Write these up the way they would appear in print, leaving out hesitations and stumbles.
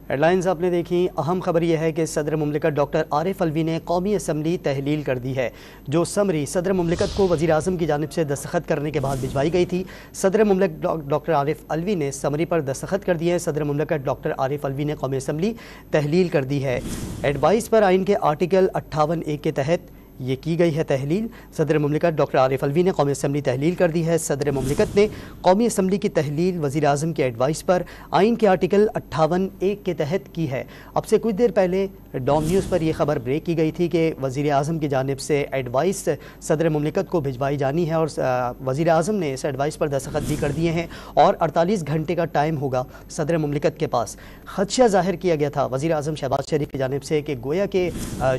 Headlines आपने देखी। अहम खबर यह है कि सदर मुमलिकत डॉक्टर आरिफ अलवी ने कौमी असम्बली तहलील कर दी है। जो समरी सदर मुमलिकत को वज़ीर आज़म की जानिब से दस्तखत करने के बाद भिजवाई गई थी, सदर मुमलिकत डॉक्टर आरिफ अलवी ने समरी पर दस्तखत कर दिए हैं। सदर मुमलिकत डॉक्टर आरिफ अलवी ने कौमी असम्बली तहलील कर दी है। एडवाइस पर आइन के आर्टिकल 58(1) के तहत ये की गई है तहलील। सदर मुमलिकत डॉक्टर आरिफ अलवी ने कौमी असम्बली तहलील कर दी है। सदर मुमलिकत ने कौमी असम्बली की तहलील वज़ीर आज़म के एडवाइस पर आइन के आर्टिकल 58(1) के तहत की है। अब से कुछ देर पहले डॉन न्यूज़ पर यह खबर ब्रेक की गई थी कि वज़ीर आज़म की जानिब से एडवाइस सदर मुमलिकत को भिजवाई जानी है और वज़ीर आज़म ने इस एडवाइस पर दस्तखत भी कर दिए हैं और 48 घंटे का टाइम होगा सदर मुमलिकत के पास। खदशा ज़ाहिर किया गया था वज़ीर आज़म शहबाज शरीफ की जानिब से कि गोया के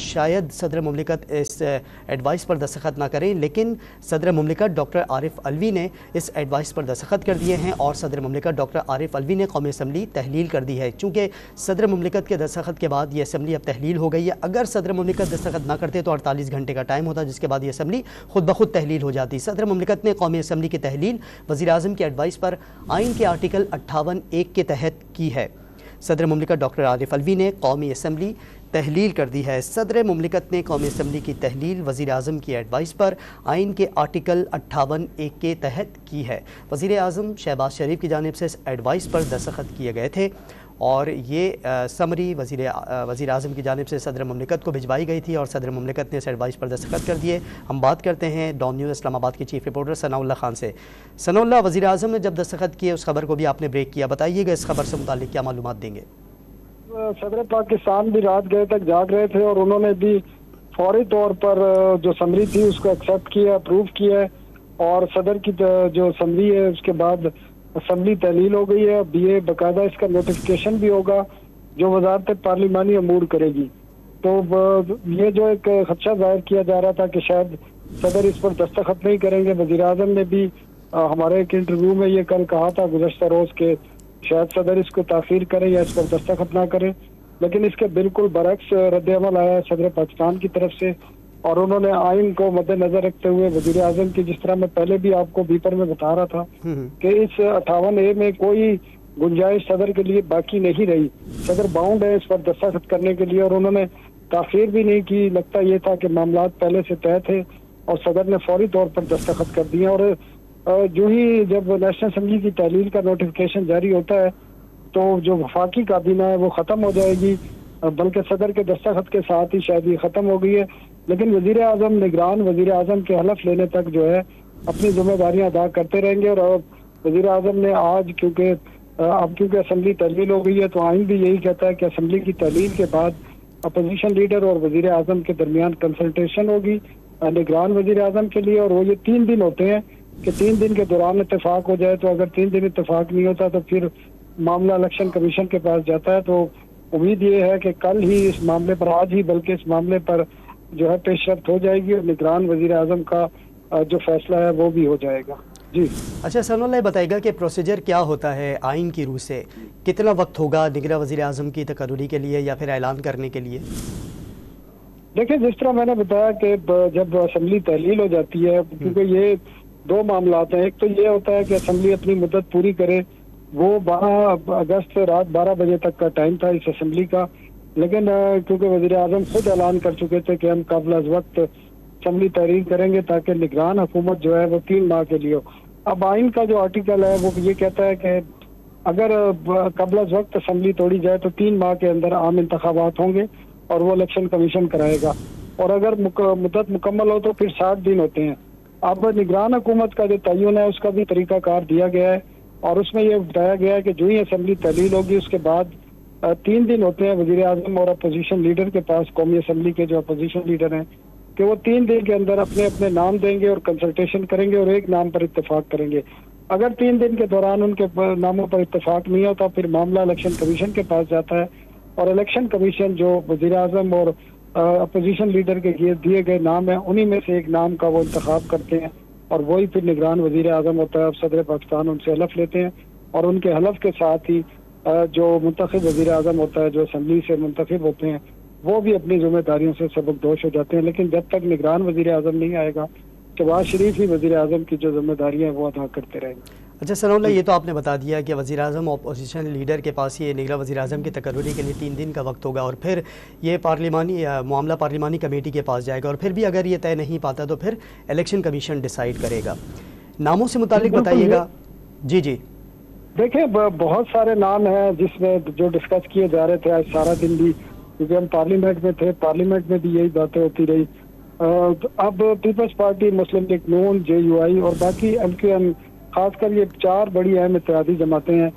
शायद सदर मुमलिकत इस एडवाइस पर दस्तखत ना करें, लेकिन सदर मुमलिकत डॉक्टर आरिफ अलवी ने इस एडवाइस पर दस्तखत कर दिए हैं और सदर मुमलिकत डॉक्टर आरिफ अलवी ने कौमी असम्बली तहलील कर दी है। चूँकि सदर मुमलिकत के दस्तखत के बाद ये असम्बली अब तहलील हो गई है। अगर सदर मुमलिकत दस्तखत ना करते तो 48 घंटे का टाइम होता, जिसके बाद ये असम्बली खुद ब खुद तहलील हो जाती। सदर मुमलिकत ने कौमी असम्बली की तहलील वज़ीर आज़म की एडवाइस पर आइन के आर्टिकल 58(1) के तहत की है। सदर मुमलिकत डॉक्टर आरिफ अलवी ने कौमी असम्बली तहलील कर दी है। सदर मुमलिकत ने कौमी असम्बली की तहलील वज़ीर आज़म की एडवाइस पर आइन के आर्टिकल 58(1) के तहत की है। वज़ीर आज़म शहबाज शरीफ की जानिब से इस एडवाइस पर दस्तखत किए गए थे और ये समरी वज़ीर आज़म की जानिब से सदर मुमलिकत को भिजवाई गई थी और सदर मुमलिकत ने इस एडवाइस पर दस्तखत कर दिए। हम बात करते हैं डॉन न्यूज़ इस्लामाबाद के चीफ रिपोर्टर सनाउल्लाह खान से। सनाउल्लाह, वज़ीर आज़म ने जब दस्तखत किए उस खबर को भी आपने ब्रेक किया, बताइएगा इस खबर से मुताल्लिक़ क्या मालूमात देंगे? सदर पाकिस्तान भी रात गए तक जाग रहे थे और उन्होंने भी फौरी तौर पर जो समरी थी उसको एक्सेप्ट किया, अप्रूव किया और सदर की जो समरी है उसके बाद असम्बली तहलील हो गई है। अब ये बाकायदा इसका नोटिफिकेशन भी होगा जो वजारत पार्लिमानी अमूर करेगी। तो ये जो एक खदशा जाहिर किया जा रहा था कि शायद सदर इस पर दस्तखत नहीं करेंगे, वज़ीर आज़म ने भी हमारे एक इंटरव्यू में ये कल कहा था गुज़श्ता रोज के शायद सदर इसको ताख़ीर करें या इस पर दस्तखत ना करें, लेकिन इसके बिल्कुल बरक्स रद्द-ए-अमल आया सदर पाकिस्तान की तरफ से और उन्होंने आइन को मद्देनजर रखते हुए वज़ीर आज़म की, जिस तरह मैं पहले भी आपको बीपर में बता रहा था कि इस 58(a) में कोई गुंजाइश सदर के लिए बाकी नहीं रही। सदर बाउंड है इस पर दस्तखत करने के लिए और उन्होंने ताख़ीर भी नहीं की। लगता ये था कि मामलात पहले से तय थे और सदर ने फौरी तौर पर दस्तखत कर दिए और जो ही जब नेशनल असम्बली की तहलील का नोटिफिकेशन जारी होता है तो जो वफाकी काबीना है वो ख़त्म हो जाएगी, बल्कि सदर के दस्तखत के साथ ही शायद ये ख़त्म हो गई है। लेकिन वज़ीर आज़म निगरान वज़ीर आज़म के हलफ लेने तक जो है अपनी जिम्मेदारियां अदा करते रहेंगे और वज़ीर आज़म ने आज क्योंकि असम्बली तहलील हो गई है तो आइन भी यही कहता है कि असम्बली की तहलील के बाद अपोजिशन लीडर और वज़ीर आज़म के दरमियान कंसल्टेशन होगी निगरान वज़ीर आज़म के लिए और वो ये 3 दिन होते हैं कि 3 दिन के दौरान इत्तेफाक हो जाए। तो अगर 3 दिन इत्तेफाक नहीं होता तो फिर मामला इलेक्शन कमीशन के पास जाता है। तो उम्मीद ये है कि कल ही इस मामले पर, आज ही बल्कि इस मामले पर जो है पेशरफ्त हो जाएगी और निगरान वज़ीर आज़म का जो फैसला है वो भी हो जाएगा। जी अच्छा सनाउल्लाह, बताइएगा कि प्रोसीजर क्या होता है आइन की रूह से? कितना वक्त होगा निगरान वज़ीर आज़म की तकर्रुरी के लिए या फिर ऐलान करने के लिए? देखिए, जिस तरह मैंने बताया कि जब असम्बली तहलील हो जाती है, क्योंकि ये 2 मामलात हैं। एक तो ये होता है कि असम्बली अपनी मुद्दत पूरी करे, वो 12 अगस्त रात 12 बजे तक का टाइम था इस असम्बली का, लेकिन क्योंकि वज़ीर आज़म खुद ऐलान कर चुके थे कि हम कबल अज़ वक्त असम्बली तहरीर करेंगे ताकि निगरान हुकूमत जो है वो 3 माह के लिए हो। अब आइन का जो आर्टिकल है वो ये कहता है कि अगर कबल अज़ वक्त असम्बली तोड़ी जाए तो 3 माह के अंदर आम इंतखाबात होंगे और वो इलेक्शन कमीशन कराएगा और अगर मुद्दत मुकम्मल हो तो फिर 60 दिन होते हैं। अब निगरान हुकूमत का जो तयन है उसका भी तरीकाकार दिया गया है और उसमें यह बताया गया है कि जो ही असम्बली तहलील होगी उसके बाद 3 दिन होते हैं वज़ीर आज़म और अपोजिशन लीडर के पास, कौमी असम्बली के जो अपोजिशन लीडर हैं, कि वो 3 दिन के अंदर अपने अपने नाम देंगे और कंसल्टेशन करेंगे और एक नाम पर इत्तेफाक करेंगे। अगर 3 दिन के दौरान उनके नामों पर इत्तेफाक नहीं होता फिर मामला इलेक्शन कमीशन के पास जाता है और इलेक्शन कमीशन जो वज़ीर आज़म और अपोजिशन लीडर के दिए गए नाम है उन्हीं में से एक नाम का वो इंतखाब करते हैं और वही फिर निगरान वज़ीर आज़म होता है। अब सदर पाकिस्तान उनसे हलफ लेते हैं और उनके हलफ के साथ ही जो मुंतखब वज़ीर आज़म होता है, जो असम्बली से मुंतखब होते हैं, वो भी अपनी जिम्मेदारियों से सबकदोश हो जाते हैं। लेकिन जब तक निगरान वज़ीर आज़म नहीं आएगा, शहबाज शरीफ ही वज़ीर आज़म की जो जिम्मेदारियाँ हैं वो अदा करते रहेंगे। अच्छा सनाउल्लाह, ये तो आपने बता दिया कि वज़ीर-ए-आज़म अपोजिशन लीडर के पास ये निगरान वज़ीर-ए-आज़म की तकर्रुरी के लिए 3 दिन का वक्त होगा और फिर ये मामला पार्लिमानी कमेटी के पास जाएगा और फिर भी अगर ये तय नहीं पाता तो फिर इलेक्शन कमीशन डिसाइड करेगा। नामों से मुतालिक बताइएगा। जी जी देखिए, बहुत सारे नाम हैं जिसमें जो डिस्कस किए जा रहे थे आज सारा दिन भी, क्योंकि हम पार्लियामेंट में थे, पार्लियामेंट में भी यही बातें होती रही। अब पीपल्स पार्टी, मुस्लिम लीग नून, JUI और बाकी MQM, खासकर ये 4 बड़ी अहम इत्तेहादी जमातें हैं,